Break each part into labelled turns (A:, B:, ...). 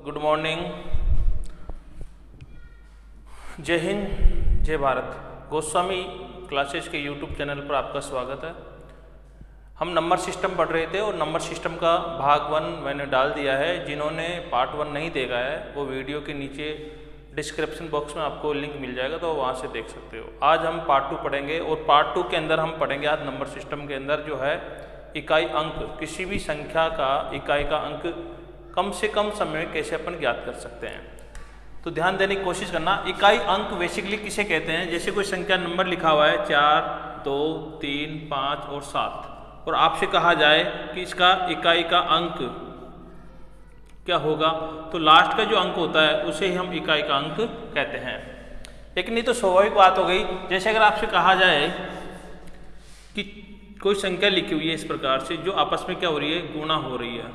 A: Good morning, जय हिंद, जय Bharat. Goswami classes के यूट्यूब चैनल पर आपका स्वागत है। हम नंबर सिस्टम पढ़ रहे थे और नंबर सिस्टम का भाग 1 मैंने डाल दिया है। जिन्होंने पार्ट 1 नहीं देखा है वो वीडियो के नीचे डिस्क्रिप्शन बॉक्स में आपको लिंक मिल जाएगा, तो वहाँ से देख सकते हो। आज हम पार्ट 2 पढ़ेंगे और पार्ट 2 के अंदर हम पढ़ेंगे आज नंबर सिस्टम के अंदर जो है इकाई अंक, किसी भी संख्या का इकाई का अंक कम से कम समय में कैसे अपन ज्ञात कर सकते हैं। तो ध्यान देने की कोशिश करना। इकाई अंक बेसिकली किसे कहते हैं? जैसे कोई संख्या नंबर लिखा हुआ है 4, 2, 3, 5 और 7 और आपसे कहा जाए कि इसका इकाई का अंक क्या होगा, तो लास्ट का जो अंक होता है उसे ही हम इकाई का अंक कहते हैं। लेकिन ये तो स्वाभाविक बात हो गई। जैसे अगर आपसे कहा जाए कि कोई संख्या लिखी हुई है इस प्रकार से जो आपस में क्या हो रही है, गुणा हो रही है,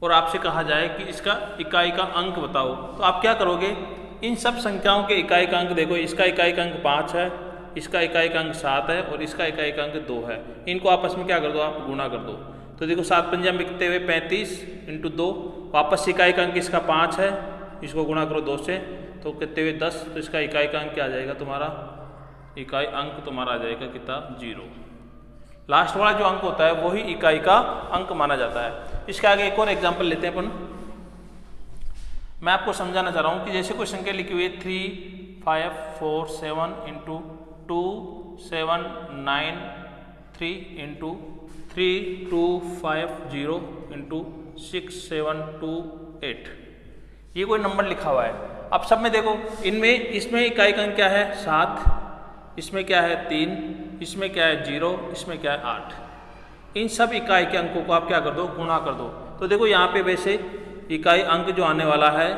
A: और आपसे कहा जाए कि इसका इकाई का अंक बताओ, तो आप क्या करोगे? इन सब संख्याओं के इकाई का अंक देखो, इसका इकाई का अंक 5 है, इसका इकाई का अंक 7 है और इसका इकाई का अंक 2 है। इनको आपस में क्या कर दो, आप गुणा कर दो। तो देखो 7 पंजा में कितने हुए, 35 × 2। वापस इकाई का अंक इसका 5 है, इसको गुणा करो 2 से, तो कितने हुए 10। तो इसका इकाई का अंक क्या आ जाएगा तुम्हारा? इकाई अंक तुम्हारा आ जाएगा कितना? 0। लास्ट वाला जो अंक होता है वही इकाई का अंक माना जाता है। इसके आगे एक और एग्जांपल लेते हैं अपन। मैं आपको समझाना चाह रहा हूँ कि जैसे कोई संख्या लिखी हुई है 3, 5, 4, 7 × 2, 7, 9, 3 × 3, 2, 5, 0 × 6, 7, 2, 8। ये कोई नंबर लिखा हुआ है। अब सब में देखो, इनमें इसमें इकाई का अंक क्या है? 7, इसमें क्या है? 3, इसमें क्या है? 0, इसमें क्या है? 8। इन सब इकाई के अंकों को आप क्या कर दो? गुणा कर दो। तो देखो यहाँ पे वैसे इकाई अंक जो आने वाला है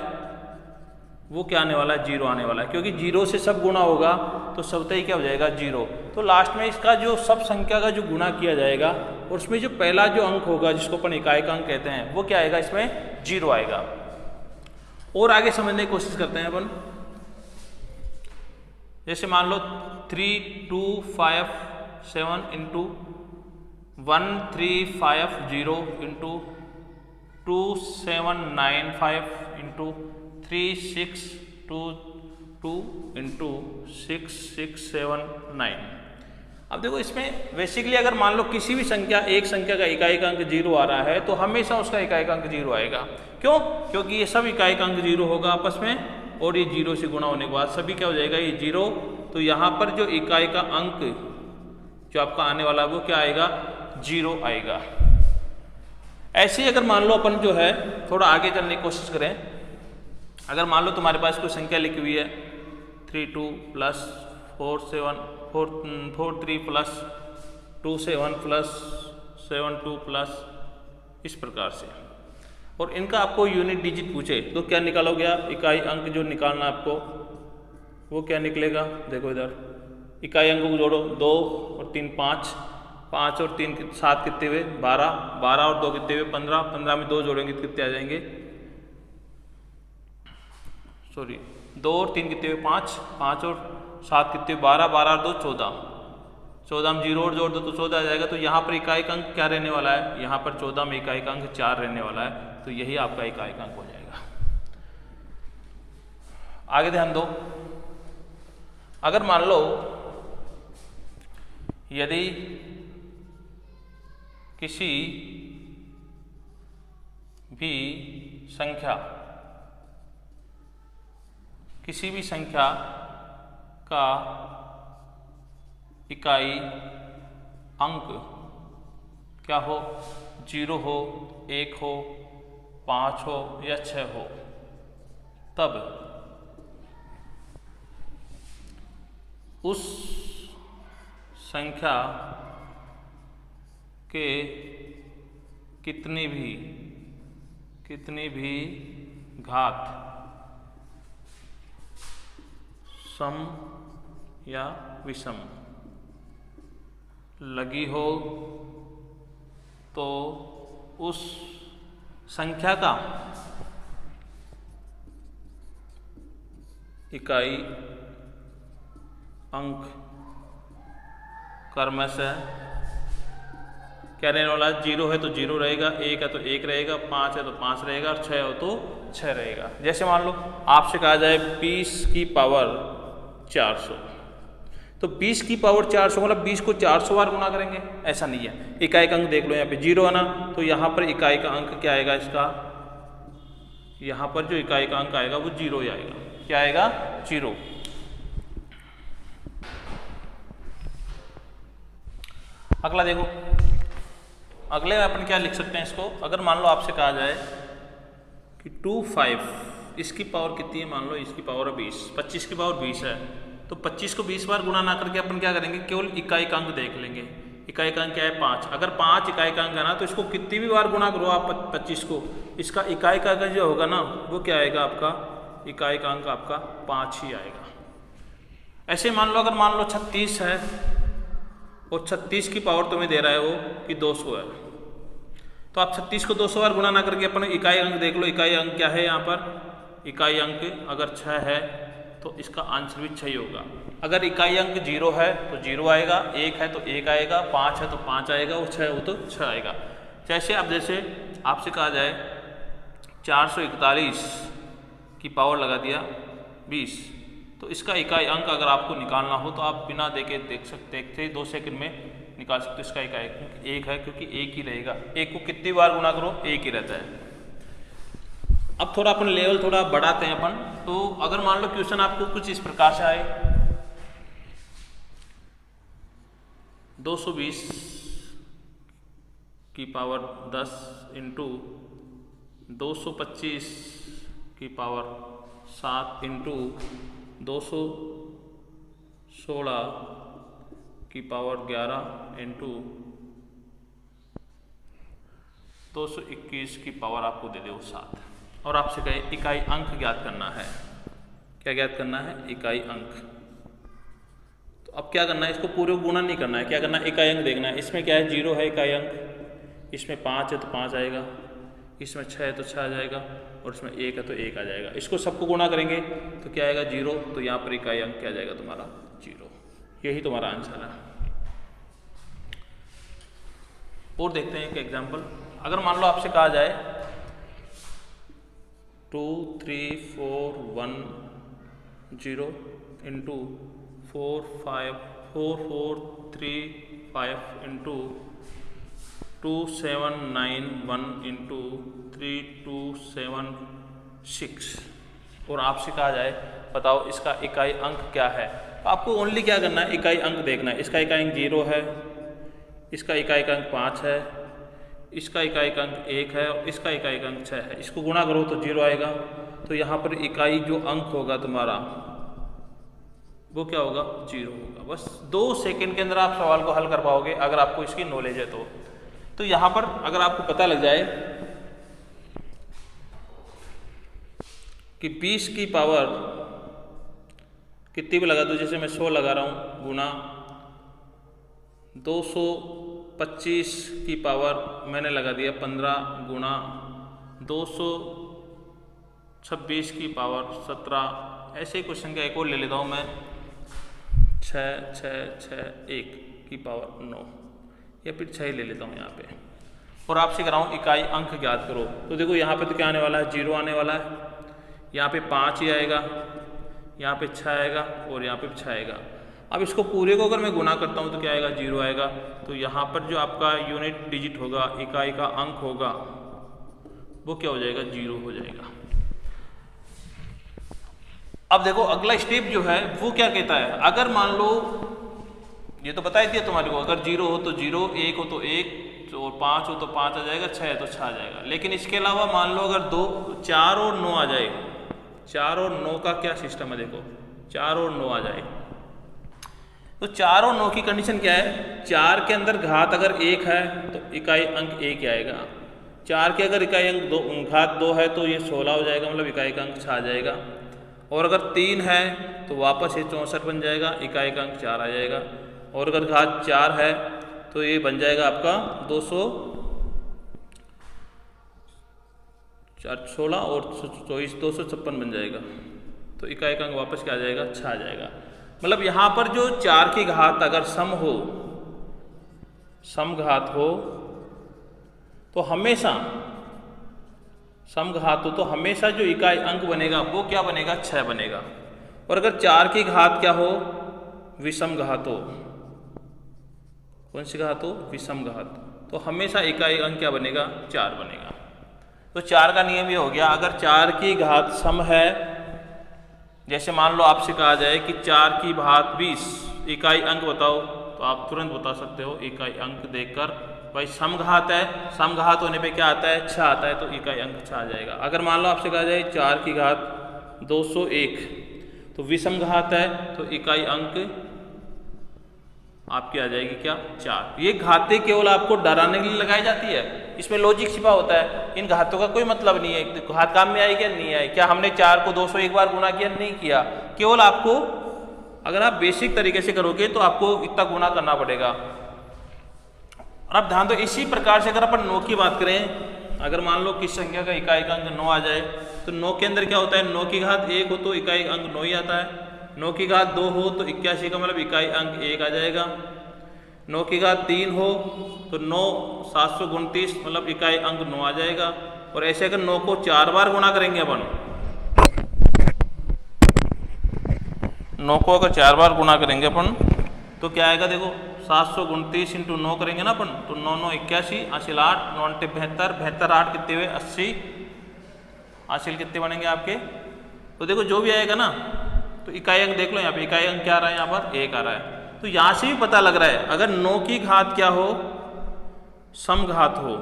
A: वो क्या आने वाला है? 0 आने वाला है, क्योंकि 0 से सब गुणा होगा तो सबसे ही क्या हो जाएगा? 0। तो लास्ट में इसका जो सब संख्या का जो गुणा किया जाएगा और उसमें जो पहला जो अंक होगा जिसको अपन इकाई का अंक कहते हैं वो क्या आएगा? इसमें 0 आएगा। और आगे समझने की कोशिश करते हैं अपन। जैसे मान लो 3, 2, 5, 7 × 1, 3, 5, 0 × 2, 7, 9, 5 × 3, 6, 2, 2 × 6, 6, 7, 9। अब देखो इसमें बेसिकली अगर मान लो किसी भी संख्या, एक संख्या का इकाई का अंक 0 आ रहा है तो हमेशा उसका इकाई का अंक 0 आएगा। क्यों? क्योंकि ये सब इकाई का अंक 0 होगा आपस में और ये 0 से गुणा होने के बाद सभी क्या हो जाएगा? ये 0। तो यहाँ पर जो इकाई का अंक जो आपका आने वाला है वो क्या आएगा? 0 आएगा। ऐसे ही अगर मान लो अपन जो है थोड़ा आगे चलने की कोशिश करें। अगर मान लो तुम्हारे पास कोई संख्या लिखी हुई है 32 + 4, 7, 4, 3 + 2, 7 + 7, 2 + इस प्रकार से, और इनका आपको यूनिट डिजिट पूछे तो क्या निकालोगे आप? इकाई अंक जो निकालना आपको वो क्या निकलेगा? देखो इधर इकाई अंक को जोड़ो, 2 और 3 5, 5 और 3 7 कितने हुए? 12, 12 और 2 कितने हुए? 15, 15 में 2 जोड़ेंगे तो कितने आ जाएंगे? सॉरी 2 और 3 कितने हुए? 5, 5 और 7 कितने हुए? 12, 12 और 2 14, 14 में 0 और जोड़ दो तो 14 आ जाएगा। तो यहाँ पर इकाई का अंक क्या रहने वाला है? यहाँ पर 14 में इकाई का अंक 4 रहने वाला है, तो यही आपका इकाई का अंक हो जाएगा। आगे ध्यान दो। अगर मान लो यदि किसी भी संख्या का इकाई अंक क्या हो? 0 हो, 1 हो, 5 हो या 6 हो, तब उस संख्या के कितनी भी घात सम या विषम लगी हो तो उस संख्या का इकाई अंक क्रमशः कहने वाला 0 है तो 0 रहेगा, 1 है तो 1 रहेगा, 5 है तो 5 रहेगा और 6 हो तो 6 रहेगा। जैसे मान लो आपसे कहा जाए 20 की पावर 400, तो 20 की पावर 400 मतलब 20 को 400 बार गुना करेंगे, ऐसा नहीं है। इकाई का अंक देख लो, यहाँ पे 0 है ना, तो यहाँ पर इकाई का अंक क्या आएगा इसका, यहाँ पर जो इकाई का अंक आएगा वो 0 ही आएगा। क्या आएगा? 0। अगला देखो, अगले में अपन क्या लिख सकते हैं इसको, अगर मान लो आपसे कहा जाए कि 25 इसकी पावर कितनी है, मान लो इसकी पावर है 20, 25 की पावर 20 है, तो 25 को 20 बार गुणा ना करके अपन क्या करेंगे, केवल इकाई का अंक देख लेंगे। इकाई का अंक क्या है? 5। अगर 5 इकाई का अंक है ना, तो इसको कितनी भी बार गुणा करो आप 25 को, इसका इकाई का अंक जो होगा ना वो क्या आएगा आपका, इकाई का अंक आपका 5 ही आएगा। ऐसे मान लो, अगर मान लो 36 है और 36 की पावर तुम्हें दे रहा है वो कि 200 है, तो आप 36 को 200 बार गुणा ना करके अपन इकाई अंक देख लो। इकाई अंक क्या है यहाँ पर, इकाई अंक अगर 6 है तो इसका आंसर भी 6 ही होगा। अगर इकाई अंक 0 है तो 0 आएगा, 1 है तो 1 आएगा, 5 है तो 5 आएगा, और 6 हो तो 6 आएगा। जैसे अब जैसे आपसे कहा जाए 441 की पावर लगा दिया 20, तो इसका इकाई अंक अगर आपको निकालना हो तो आप बिना देखते 2 सेकंड में निकाल सकते हो। इसका इकाई अंक 1 है क्योंकि 1 ही रहेगा, 1 को कितनी बार गुना करो 1 ही रहता है। अब थोड़ा अपन लेवल थोड़ा बढ़ाते हैं अपन, तो अगर मान लो क्वेश्चन आपको कुछ इस प्रकार से आए, 220 की पावर 10 इंटू 225 की पावर 7 इंटू 216 की पावर 11 इंटू 221 की पावर आपको दे दो 7, और आपसे कहे इकाई अंक ज्ञात करना है। क्या ज्ञात करना है? इकाई अंक। तो अब क्या करना है, इसको पूरे गुणा नहीं करना है, क्या करना है, इकाई अंक देखना है। इसमें क्या है, 0 है इकाई अंक, इसमें 5 है तो 5 आएगा, इसमें 6 है तो 6 आ जाएगा, और इसमें 1 है तो 1 आ जाएगा। इसको सबको गुणा करेंगे तो क्या आएगा 0, तो यहाँ पर इकाई अंक क्या आ जाएगा तुम्हारा 0। यही तुम्हारा आंसर है। और देखते हैं एक एग्जाम्पल, अगर मान लो आपसे कहा जाए 23410 इंटू 443 इंटू 2791 इंटू 3276, और आपसे कहा जाए बताओ इसका इकाई अंक क्या है। तो आपको ओनली क्या करना है, इकाई अंक देखना है। इसका इकाई अंक 0 है, इसका इकाई का अंक 5 है, इसका इकाई का अंक 1 है, और इसका इकाई का अंक 6 है। इसको गुणा करो तो 0 आएगा। तो यहाँ पर इकाई जो अंक होगा तुम्हारा वो क्या होगा, 0 होगा। बस 2 सेकंड के अंदर आप सवाल को हल कर पाओगे अगर आपको इसकी नॉलेज है तो यहाँ पर अगर आपको पता लग जाए कि 20 की पावर कितनी भी लगा दो, जैसे मैं 100 लगा रहा हूँ, गुना 225 की पावर मैंने लगा दिया 15 गुना 226 की पावर 17। ऐसे ही क्वेश्चन का एक और ले लेता हूँ मैं, 6 की पावर 9, या फिर 6 ले लेता हूँ यहाँ पे, और आपसे कह रहा हूँ इकाई अंक ज्ञात करो। तो देखो यहाँ पे तो क्या आने वाला है, 0 आने वाला है, यहाँ पे 5 ही आएगा, यहाँ पे 6 आएगा, और यहाँ पे 6 आएगा। अब इसको पूरे को अगर मैं गुना करता हूँ तो क्या आएगा, 0 आएगा। तो यहाँ पर जो आपका यूनिट डिजिट होगा, इकाई का अंक होगा, वो क्या हो जाएगा, 0 हो जाएगा। अब देखो अगला स्टेप जो है वो क्या कहता है, अगर मान लो ये तो बता ही दिया तुम्हारे को, अगर 0 हो तो 0, 1 हो तो 1, और 5 हो तो 5 आ जाएगा, 6 है तो 6 आ जाएगा। लेकिन इसके अलावा मान लो अगर 4 और 9 आ जाए, 4 और 9 का क्या सिस्टम है, देखो 4 और 9 आ जाए तो 4 और 9 की कंडीशन क्या है, 4 के अंदर घात अगर 1 है तो इकाई अंक 1 ही आएगा। 4 के अगर इकाई अंक घात 2 है तो ये 16 हो जाएगा, मतलब इकाई का अंक 6 आ जाएगा। और अगर 3 है तो वापस ये 64 बन जाएगा, इकाई का अंक 4 आ जाएगा। और अगर घात 4 है तो ये बन जाएगा आपका 216 और 24 256 बन जाएगा। तो इकाई का अंक वापस क्या आ जाएगा, 6 आ जाएगा। मतलब यहाँ पर जो 4 की घात अगर सम घात हो तो हमेशा समघात हो तो हमेशा जो इकाई अंक बनेगा वो क्या बनेगा, 6 बनेगा। और अगर 4 की घात क्या हो, विषम घात हो, कौन सी घात हो, विषम घात, तो हमेशा इकाई अंक क्या बनेगा, 4 बनेगा। तो 4 का नियम ये हो गया, अगर 4 की घात सम है, जैसे मान लो आपसे कहा जाए कि 4 की घात 20 इकाई अंक बताओ, तो आप तुरंत बता सकते हो इकाई अंक देखकर, भाई समघात है, समघात होने पे क्या आता है, 6 आता है, तो इकाई अंक 6 आ जाएगा। अगर मान लो आपसे कहा जाए 4 की घात 201 तो विषम घात है, तो इकाई अंक आपकी आ जाएगी क्या, 4। ये घातें केवल आपको डराने के लिए लगाई जाती है, इसमें लॉजिक छिपा होता है। इन घातों का कोई मतलब नहीं है, घात काम में आई क्या, नहीं आई। क्या हमने 4 को 201 बार गुना किया, नहीं किया। केवल आपको, अगर आप बेसिक तरीके से करोगे तो आपको इतना गुना करना पड़ेगा। और अब ध्यान दो, इसी प्रकार से अगर अपन 9 की बात करें, अगर मान लो किस संख्या का इकाई अंक 9 आ जाए, तो 9 के अंदर क्या होता है, 9 की घात 1 हो तो इकाई अंक 9 ही आता है, 9 की घात 2 हो तो 81 का मतलब इकाई अंक 1 आ जाएगा, 9 की घात 3 हो तो 9 729 मतलब इकाई अंक 9 आ जाएगा। और ऐसे अगर 9 को 4 बार गुणा करेंगे अपन, 9 को अगर 4 बार गुणा करेंगे अपन तो क्या आएगा, देखो 729 इंटू 9 करेंगे ना अपन, तो 9 9 81, हासिल 8, 9 8 72, 72 8 कितने हुए 80, हासिल कितने बनेंगे आपके। तो देखो जो भी आएगा ना, तो इकाई अंक देख लो यहाँ पे, इकाई अंक क्या आ रहा है, यहाँ पर 1 आ रहा है। तो यहाँ से भी पता लग रहा है, अगर 9 की घात क्या हो, समघात हो,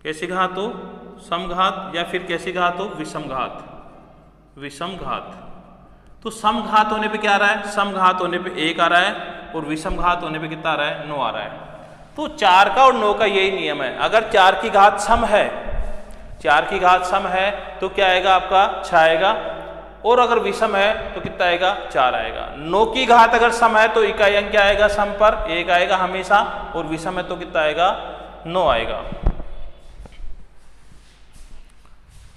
A: कैसी घात हो, समघात, या फिर कैसी घात हो, विषम घात, विषम घात। तो समघात होने पे क्या आ रहा है, समघात होने पे 1 आ रहा है, और विषम घात होने पे कितना आ रहा है, 9 आ रहा है। तो 4 का और 9 का यही नियम है, अगर 4 की घात सम है, 4 की घात सम है तो क्या आएगा आपका, 6 आएगा, और अगर विषम है तो कितना आएगा, 4 आएगा। 9 की घात अगर सम है तो इकाई अंक क्या आएगा, सम पर 1 आएगा हमेशा, और विषम है तो कितना आएगा, 9 आएगा।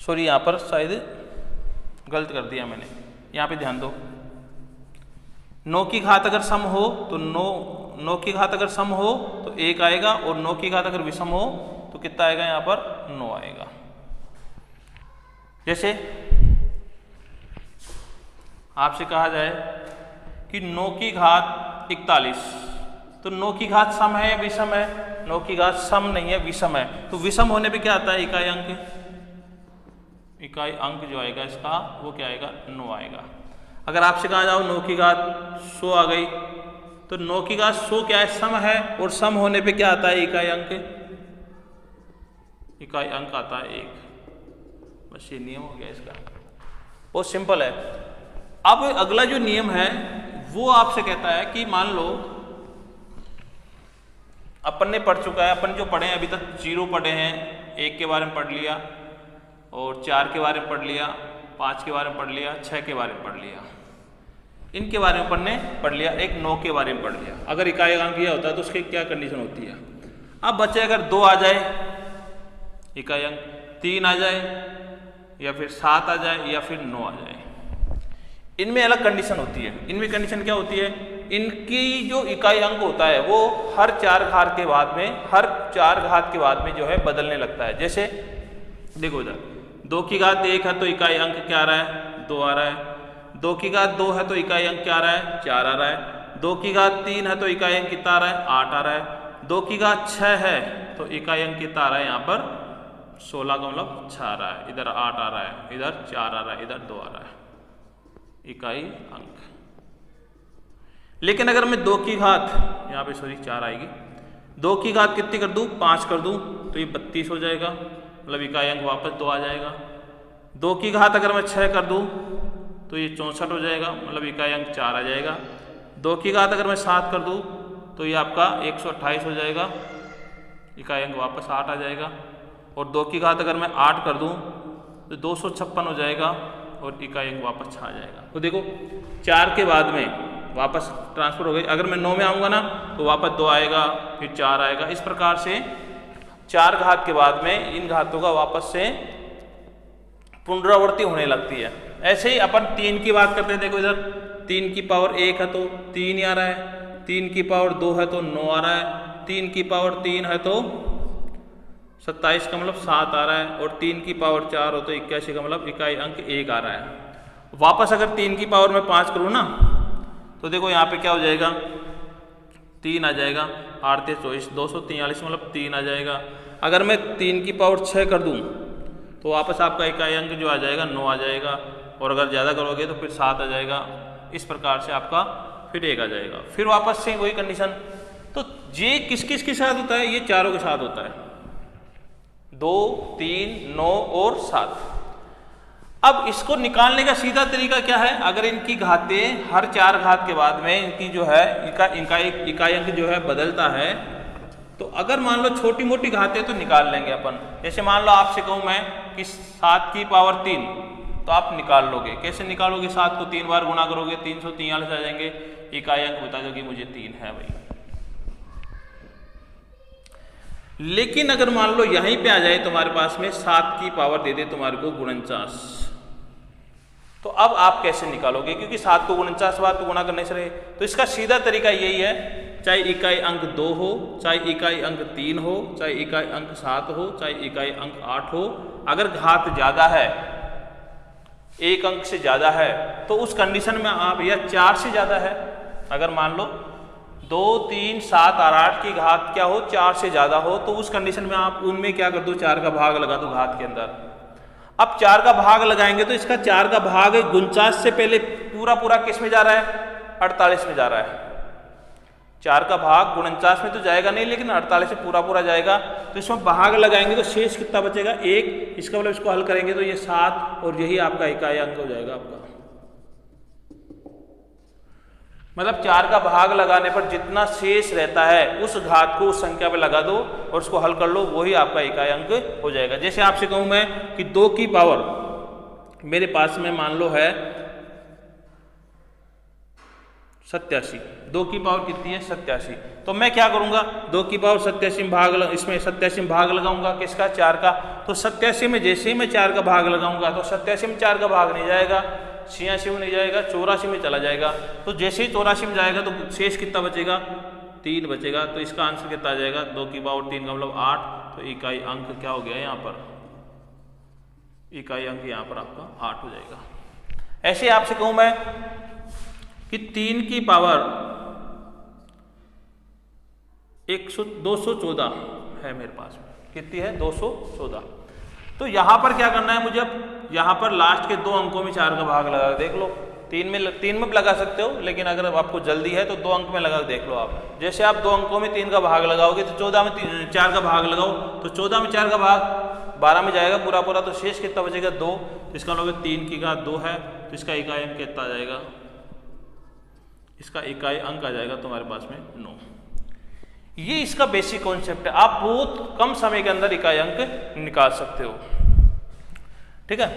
A: सॉरी यहाँ पर शायद गलत कर दिया मैंने, यहाँ पे ध्यान दो, 9 की घात अगर सम हो तो 9 की घात अगर सम हो तो 1 आएगा, और 9 की घात अगर विषम हो तो कितना आएगा, यहाँ पर 9 आएगा। जैसे आपसे कहा जाए कि 9 की घात 41, तो 9 की घात सम है या विषम है, 9 की घात सम नहीं है, विषम है। तो विषम होने पे क्या आता है, इकाई अंक, इकाई अंक जो आएगा इसका वो क्या आएगा, 9 आएगा। अगर आपसे कहा जाओ 9 की घात 100 आ गई, तो 9 की घात 100 क्या है, सम है, और सम होने पे क्या आता है, इकाई अंक, इकाई अंक आता है 1। बस ये नियम हो गया इसका, बहुत सिंपल है। अब अगला जो नियम है वो आपसे कहता है कि मान लो अपन ने पढ़ चुका है, अपन जो पढ़े हैं अभी तक 0 पढ़े हैं, 1 के बारे में पढ़ लिया, और 4 के बारे में पढ़ लिया, 5 के बारे में पढ़ लिया, 6 के बारे में पढ़ लिया, इनके बारे में अपन ने पढ़ लिया, एक 9 के बारे में पढ़ लिया। अगर इकाई अंक यह होता है तो उसकी क्या कंडीशन होती है। अब बच्चे अगर 2 आ जाए इकाई अंक, 3 आ जाए, या फिर 7 आ जाए, या फिर 9 आ जाए, इनमें अलग कंडीशन होती है। इनमें कंडीशन क्या होती है, इनकी जो इकाई अंक होता है वो हर 4 घात के बाद में, हर 4 घात के बाद में जो है बदलने लगता है। जैसे देखो इधर 2 की घात 1 है तो इकाई अंक क्या आ रहा है, 2 आ रहा है। 2 की घात 2 है तो इकाई अंक क्या आ रहा है, 4 आ रहा है। 2 की घात 3 है तो इकाई अंक कितना आ रहा है, 8 आ रहा है। 2 की घात 6 है तो इकाई अंक कितना आ रहा है, यहाँ पर 16 का मतलब 6 आ रहा है, इधर 8 आ रहा है, इधर 4 आ रहा है, इधर 2 आ रहा है इकाई अंक। लेकिन अगर मैं 2 की घात, यहाँ पे सॉरी 4 आएगी, 2 की घात कितनी कर दूँ, 5 कर दूँ तो ये 32 हो जाएगा, मतलब इकाई अंक वापस 2 आ जाएगा। 2 की घात अगर मैं 6 कर दूँ तो ये 64 हो जाएगा, मतलब इकाई अंक 4 आ जाएगा। 2 की घात अगर मैं 7 कर दूँ तो ये आपका 128 हो जाएगा, इकाई अंक वापस 8 आ जाएगा। और 2 की घात अगर मैं 8 कर दूँ तो 256 हो जाएगा, और इकाई अंक वापस 6 आ जाएगा। तो देखो 4 के बाद में वापस ट्रांसफर हो गई। अगर मैं 9 में आऊँगा ना तो वापस 2 आएगा, फिर 4 आएगा। इस प्रकार से 4 घात के बाद में इन घातों का वापस से पुनरावृत्ति होने लगती है। ऐसे ही अपन 3 की बात करते हैं। देखो इधर 3 की पावर 1 है तो 3 ही आ रहा है, 3 की पावर 2 है तो 9 आ रहा है, 3 की पावर 3 है तो 27 का मतलब 7 आ रहा है, और 3 की पावर 4 हो तो 81 का मतलब इकाई अंक 1 आ रहा है। वापस अगर 3 की पावर में 5 करूँ ना तो देखो यहाँ पे क्या हो जाएगा, 3 आ जाएगा, 8 × 24 243 मतलब 3 आ जाएगा। अगर मैं 3 की पावर 6 कर दूँ तो वापस आपका इकाई अंक जो आ जाएगा 9 आ जाएगा, और अगर ज़्यादा करोगे तो फिर 7 आ जाएगा। इस प्रकार से आपका फिर 1 आ जाएगा। फिर वापस से वही कंडीशन। तो ये किस किस के साथ होता है, ये चारों के साथ होता है, 2, 3, 9 और 7। अब इसको निकालने का सीधा तरीका क्या है, अगर इनकी घातें हर 4 घात के बाद में इनकी जो है इकाई अंक जो है बदलता है, तो अगर मान लो छोटी मोटी घातें तो निकाल लेंगे अपन। जैसे मान लो आपसे कहूँ मैं कि 7 की पावर 3, तो आप निकाल लोगे। कैसे निकालोगे, 7 को 3 बार गुणा करोगे 343 आ जाएंगे, इकाई अंक बता दो कि मुझे 3 है भाई। लेकिन अगर मान लो यहीं पे आ जाए तुम्हारे पास में 7 की पावर दे दे तुम्हारे को 49, तो अब आप कैसे निकालोगे, क्योंकि 7 को 49 बार तो गुणा करने से रहे। तो इसका सीधा तरीका यही है, चाहे इकाई अंक 2 हो, चाहे इकाई अंक 3 हो, चाहे इकाई अंक 7 हो, चाहे इकाई अंक 8 हो, अगर घात ज़्यादा है, एक अंक से ज़्यादा है, तो उस कंडीशन में आप, या 4 से ज़्यादा है, अगर मान लो 2, 3, 7 और 8 की घात क्या हो, 4 से ज़्यादा हो, तो उस कंडीशन में आप उनमें क्या कर दो, 4 का भाग लगा दो घात के अंदर। अब 4 का भाग लगाएंगे तो इसका 4 का भाग 49 से पहले पूरा किस में जा रहा है, 48 में जा रहा है। 4 का भाग 49 में तो जाएगा नहीं, लेकिन 48 से पूरा जाएगा। तो इसमें भाग लगाएंगे तो शेष कितना बचेगा, 1। इसका मतलब इसको हल करेंगे तो ये 7, और यही आपका इकाई अंक हो जाएगा आपका। मतलब 4 का भाग लगाने पर जितना शेष रहता है उस घात को उस संख्या पे लगा दो और उसको हल कर लो, वही आपका इकाई अंक हो जाएगा। जैसे आपसे कहूँ मैं कि 2 की पावर मेरे पास में मान लो है 87, 2 की पावर कितनी है, 87। तो मैं क्या करूँगा, 2 की पावर 87 में भाग इसमें 87 में भाग लगाऊंगा किसका, 4 का। तो 87 में जैसे ही मैं 4 का भाग लगाऊंगा तो 87 में 4 का भाग नहीं जाएगा, 86 में नहीं जाएगा, 84 में चला जाएगा। तो जैसे ही 84 में जाएगा तो शेष कितना बचेगा, 3 बचेगा। तो इसका आंसर कितना आ जाएगा, 2 की पावर 3 का मतलब 8। तो इकाई अंक क्या हो गया यहाँ पर, इकाई अंक यहाँ पर आपका 8 हो जाएगा। ऐसे आपसे कहूँ मैं कि 3 की पावर 214 है मेरे पास में, कितनी है, 214। तो यहाँ पर क्या करना है मुझे, अब यहाँ पर लास्ट के 2 अंकों में 4 का भाग लगा देख लो। 3 में भी लगा सकते हो, लेकिन अगर आपको जल्दी है तो 2 अंक में लगा देख लो आप। जैसे आप 2 अंकों में 3 का भाग लगाओगे तो 14 में 4 का भाग लगाओ, तो 14 में 4 का भाग 12 में जाएगा पूरा। तो शेष कितना बचेगा, 2। तो इसका मतलब 3 की घात 2 है, तो इसका इकाई अंक कितना आ जाएगा, इसका इकाई अंक आ जाएगा तुम्हारे पास में 9। ये इसका बेसिक कॉन्सेप्ट है। आप बहुत कम समय के अंदर इकाई अंक निकाल सकते हो, ठीक है।